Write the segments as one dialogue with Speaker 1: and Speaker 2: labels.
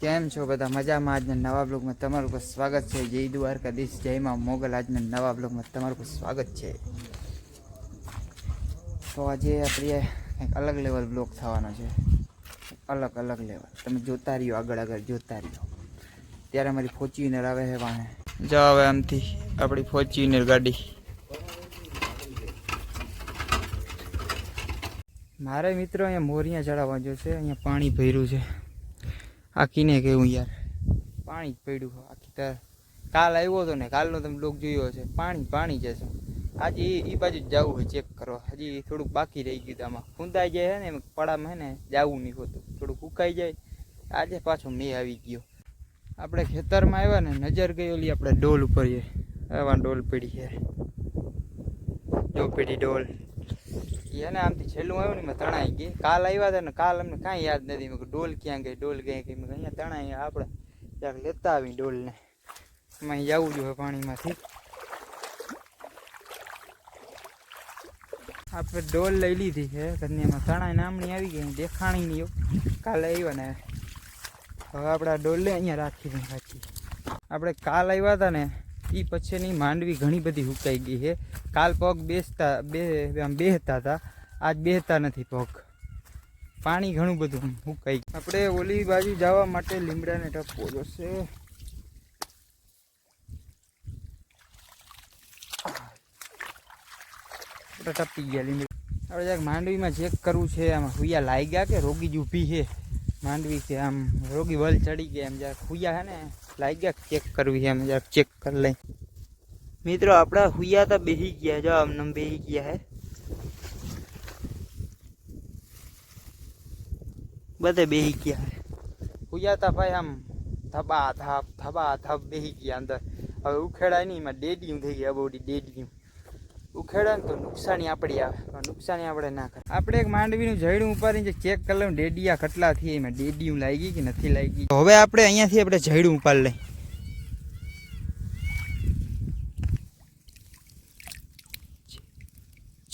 Speaker 1: કેમ છો બધા મજામાં? આજના નવા બ્લોગમાં તમારું પર સ્વાગત છે. જય દ્વારકાધીશ, જય માં મોગલ. આજના નવા બ્લોગમાં તમારું પર સ્વાગત છે. તો આજે આપણે કંઈક અલગ લેવલ બ્લોગ થવાનો છે. અલગ લેવલ તમે જોતા રહ્યો, આગળ જોતા રહ્યો. ત્યારે અમારી ફોર્ચ્યુનર આવે છે વાહે જાવ હવે આમથી આપણી ફોર્ચ્યુનર ગાડી. મારે મિત્રો અહીંયા મોરિયા ચડાવવા જશે. અહીંયા પાણી ભર્યું છે આખીને કેવું યાર, પાણી જ પડ્યું આખી. કાલ આવ્યો હતો ને, કાલનો તમે લોક જોયો હશે. પાણી જશે. આજે એ બાજુ જ જવું હોય ચેક કરવા. હજી થોડુંક બાકી રહી ગયું. આમાં ખૂંદાઈ જાય છે ને પડામાં, હે ને જવું નહીં હોતું, થોડુંક ઉકાઈ જાય. આજે પાછો મેં આવી ગયો. આપણે ખેતરમાં આવ્યા ને, નજર ગઈ ઓલી આપણે ડોલ ઉપર છે. આવા ડોલ પડી છે, જો પડી ડોલ. એને આમથી છેલ્લું આવ્યું ને મેં તણાઈ ગઈ. કાલ આવ્યા હતા ને, કાલ અમને કાંઈ યાદ નથી. મેં ડોલ ક્યાં ગઈ, ડોલ ક્યાં ગઈ. મેં અહીંયા તણાઈ, આપણે ક્યાંક લેતા આવી ડોલને. એમાં જવું જોઈએ પાણીમાંથી. આપણે ડોલ લઈ લીધી છે ઘરની. એમાં તણાઈ નામની આવી ગઈ, દેખાણી નહીં. કાલે આવ્યા ને, હવે આપણે આ ડોલ અહીંયા રાખી દઈએ પાછી. આપણે કાલ આવ્યા હતા ને એ પછીની માંડવી ઘણી બધી સુકાઈ ગઈ છે. કાલ પગ બેસતા બેહતા હતા, આજ બેહતા નથી પગ. પાણી ઘણું બધું સુકાઈ ગયું. આપણે ઓલી બાજુ જવા માટે લીમડાને ટપવો જોશે. આપણે ટપી ગયા લીમડા. આપણે જરાક માંડવીમાં ચેક કરવું છે. આમાં હુયા લાગ્યા કે રોગી જ ઊભી છે માંડવી, કે આમ રોગી વલ ચડી ગયા. એમ જરાક હુયા છે ને લાગ્યા ચેક કરવી છે. એમ જરાક ચેક કરી લઈ. મિત્રો આપણા હુયા તો બેસી ગયા, જો અમને બેસી ગયા હે બધે બેસી ગયા હે. હુયા તા ભાઈ આમ ધબા ધબ બેસી ગયા અંદર. હવે ઉખેડાય નહીં, એમાં ડેડિયું થઈ ગયા. બોડી ડેડિયું ઉખેડાય ને તો નુકસાની આપણી આવે. નુકસાની આપણે ના કરે. આપણે એક માંડવીનું જયડું ઉપાડીને ચેક કરી લઉં ડેડિયા કેટલા થી, એમાં ડેડિયું લાગી કે નથી લાગી. હવે આપણે અહીંયાથી આપણે જયડું ઉપાડી લઈ.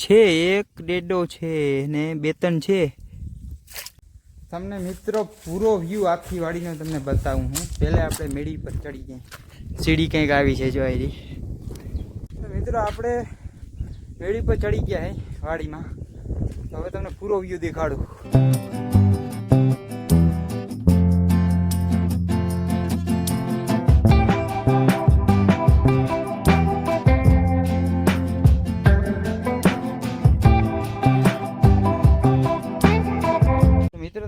Speaker 1: છે એક ડેડો છે ને બે ત્રણ છે. તમને મિત્રો પૂરો વ્યૂ આખી વાડીનો તમને બતાવું હું. પહેલાં આપણે મેળી પર ચડી જાય. સીડી કંઈક આવી છે જો આવી. મિત્રો આપણે મેળી પર ચડી ગયા હે વાડીમાં. તો હવે તમને પૂરો વ્યૂ દેખાડું.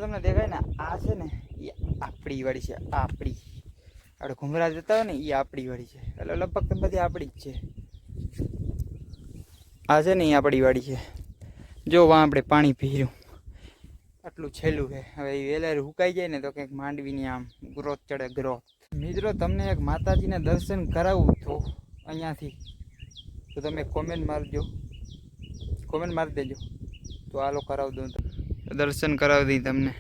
Speaker 1: તમને દેખાય ને, આ છે ને એ આપણી વાડી છે. આપણી આપણે ઘુમરા જતા હોય ને એ આપણી વાડી છે. એટલે લગભગ તો બધી આપણી જ છે. આ છે ને એ આપણી વાડી છે. જો વાં આપણે પાણી પીર્યું આટલું છેલ્લું છે. હવે એ વેલાર સુકાઈ જાય ને તો કંઈક માંડવીની આમ ગ્રોથ ચડે, ગ્રોથ. મિત્રો તમને એક માતાજીના દર્શન કરાવું તો અહીંયાથી, તો તમે કોમેન્ટ મારજો, કોમેન્ટ મારી દેજો. તો આલો કરાવી દઉં, તો દર્શન કરાવી દઈ તમને.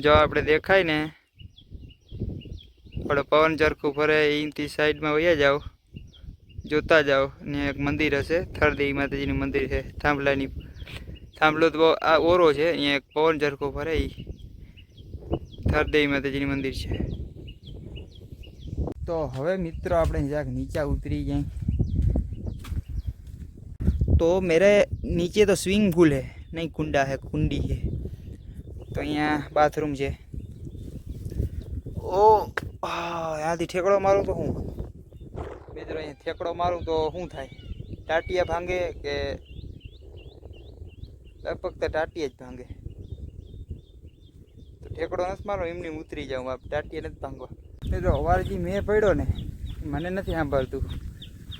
Speaker 1: જો આપણે દેખાય ને આપણે પવન ચરખું ફરે એથી સાઈડમાં વયા જાઓ, જોતા જાઓ. ને એક મંદિર હશે, થરદેવી માતાજીનું મંદિર છે. થાંભલો તો આ ઓરો છે. અહીંયા એક પવન ચરખું ફરે એ થરદેવી માતાજીનું મંદિર છે. તો હવે મિત્રો આપણે જરાક નીચે ઉતરી જાય. तो मेरे नीचे तो स्विमिंग पूल है, नहीं कुंडा है, कुंडी है. तो यहाँ बाथरूम है. ओ यहाँ थी ठेकड़ो मारूँ तो हूँ मित्रों, अँ ठेकड़ो मारूँ तो शू थाय? टाटिया भांगे के लगभग तो टाटिया ज भांगे. तो ठेकड़ो नहीं मारो, एमनी उतरी जाऊँ. आप टाटिया नहीं भांगवा. मित्रों अवारजी मैं पड्यो ने मने नहीं सांभळतुं,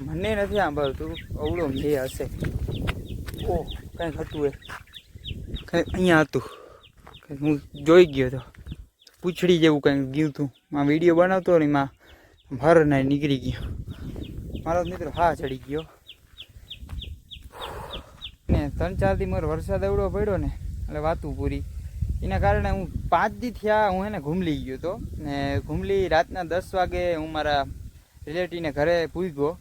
Speaker 1: મને નથી સાંભળતું. અવળો મેં હશે. ઓહ કંઈક હતું, એ કંઈક અહીંયા હતું. કંઈક હું જોઈ ગયો હતો, પૂંછડી જેવું કંઈક ગયું હતું. માં વિડીયો બનાવતો ને એમાં હર ને નીકળી ગયો મારો મિત્રો. હા ચડી ગયો ને. 3-4 દી મારો વરસાદ એવડો પડ્યો ને એટલે વાતું પૂરી. એના કારણે હું 5 દી થયા હું એને ઘૂમલી ગયો હતો. ને ઘૂમલી રાતના 10 વાગે હું મારા રિલેટિવને ઘરે પૂગ્યો.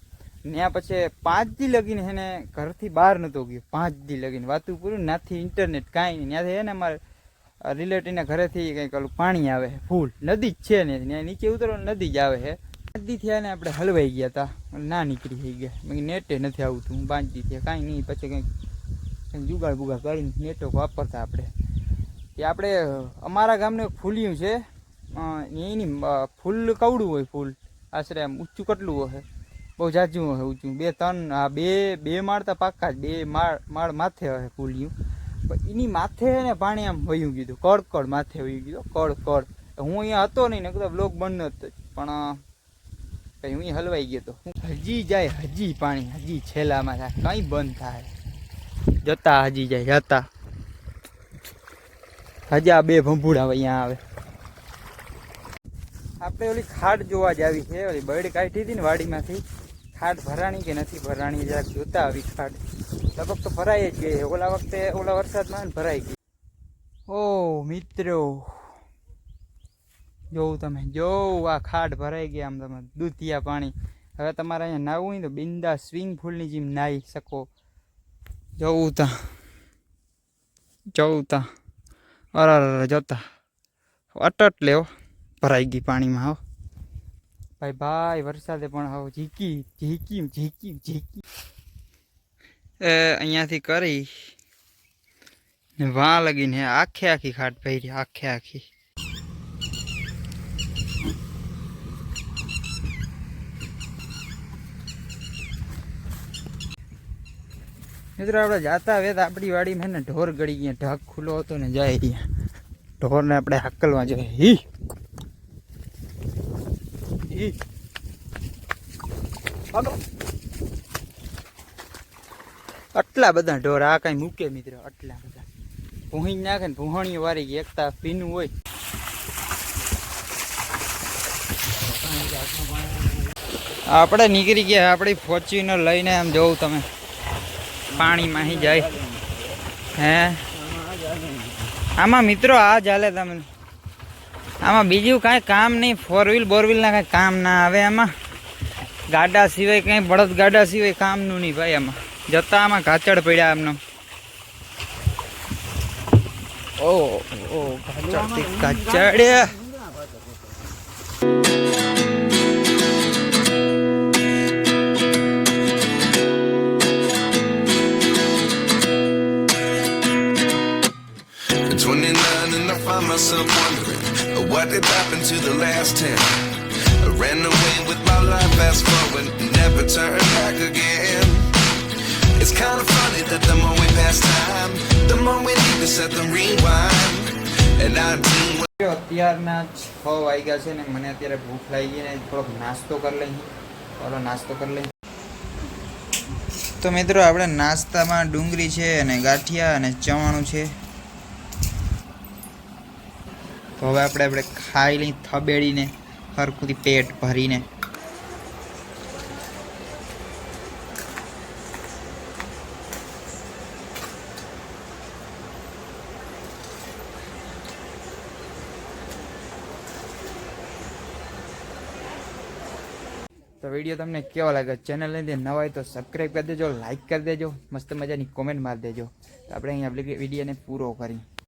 Speaker 1: ત્યાં પછી 5 દી લગીને હે ને ઘરથી બહાર નહોતો ગયો. 5 દી લગીને વાતું પૂરું, નાથી ઇન્ટરનેટ કાંઈ નહીં. ત્યાંથી હે ને અમારે રિલેટિવના ઘરેથી કંઈક ઓલું પાણી આવે ફૂલ, નદી જ છે ને ત્યાં નીચે ઉતરો નદી જ આવે છે. 5 દી થયા ને આપણે હલવાઈ ગયા હતા, ના નીકળી થઈ ગયા. મેં નેટે નથી આવતું. 5 દી થયા કાંઈ નહીં. પછી કંઈક જુગાડ બુગાડ કરીને નેટો વાપરતા આપણે. એ આપણે અમારા ગામને ફૂલ્યું છે, એની ફૂલ કવડું હોય. ફૂલ આશરે આમ ઊંચું કેટલું હોય, બહુ જાજું હોય ઊંચું. 2-3 બે માળ તો પાક્કા જ, 2 માળ માથે હોય ફૂલ્યું. પણ એની માથે ને પાણી આમ વયું ગયું, કડ માથે વયું ગયું, કડ. હું અહીંયા હતો નહીં ને કદાચ બ્લોક બંધ હતો, પણ પછી હું અહીંયા હલવાઈ ગયો હતો. હજી જાય, હજી પાણી, હજી છેલ્લામાં થાય, કંઈ બંધ થાય જતા, હજી જાય જતા. હજી આ 2 ભંભુડા અહીંયા આવે. આપણે ઓલી ખાડ જોવા જ આવી છે. ઓલી બર્ડ કાઢી હતી ને વાડીમાંથી, ખાડ ભરાણી કે નથી ભરાણી જરાક જોતા આવી. ખાડ લગભગ તો ભરાઈ જ ગઈ. ઓલા વરસાદમાં ભરાઈ ગઈ. ઓ મિત્રો જોવું તમે, જોવું આ ખાડ ભરાઈ ગયા. આમ તમે દૂધિયા પાણી. હવે તમારે અહીંયા નાવું હોય તો બિંદા સ્વિમિંગ પુલની જેમ નાહી શકો. જોવું તા અરે જોતા અટટ લેવો ભરાઈ ગઈ પાણીમાં. હો ભાઈ વરસાદે પણ હવે ઝીકી અહીંયાથી કરી ને વાં લગીને આખી ખાટ ભરી, આખી. મિત્રો આપણે જાતા વેત આપણી વાડીમાં ને ઢોર ગળી ગયા. ઢાક ખુલ્લો હતો ને જાય રહ્યા. ઢોરને આપણે હાકલવા જોઈએ. આટલા બધા ઢોર આ કઈ મૂકે મિત્રો, આટલા બધા ભૂહી નાખે ને ભૂહણીઓ વારી ગઈ. એકતા પીનું હોય. આપણે નીકળી ગયા આપણી ફોર્ચ્યુનર લઈને. આમ જોવું તમે પાણીમાં અહીં જાય હે. આમાં મિત્રો આ ચાલે તમને, આમાં બીજું કાંઈ કામ નહીં. 4 વ્હીલ ના કાંઈ કામ ના આવે આમાં. ગાડા સિવાય કાંઈ બળદ ગાડા સિવાય કામનું નહીં ભાઈ. આમાં જતા આમાં કાચડ પડ્યા એમનો. કાચડ
Speaker 2: myself wondering what did happen to the last 10. I ran away with my life, fast forward, never turn back again. It's kind of funny that the more we pass time, the more we need to set the rewind. And I do.
Speaker 1: અત્યારના 6 વાગ્યા છે ને મને અત્યારે ભૂખ લાગી ગઈ ને થોડોક નાસ્તો કરી લઈ. તો મિત્રો આપણે નાસ્તામાં ડુંગળી છે અને ગાંઠિયા અને ચવાણું છે. તો હવે આપણે ખાઈ લઈ થબેડીને હરખુંથી પેટ ભરીને. તો વિડીયો તમને કેવો લાગે? ચેનલને નવા હોય તો સબસ્ક્રાઈબ કરી દેજો, લાઈક કરી દેજો, મસ્ત મજાની કોમેન્ટ મારી દેજો. તો આપણે અહીંયા વિડીયોને પૂરો કરી.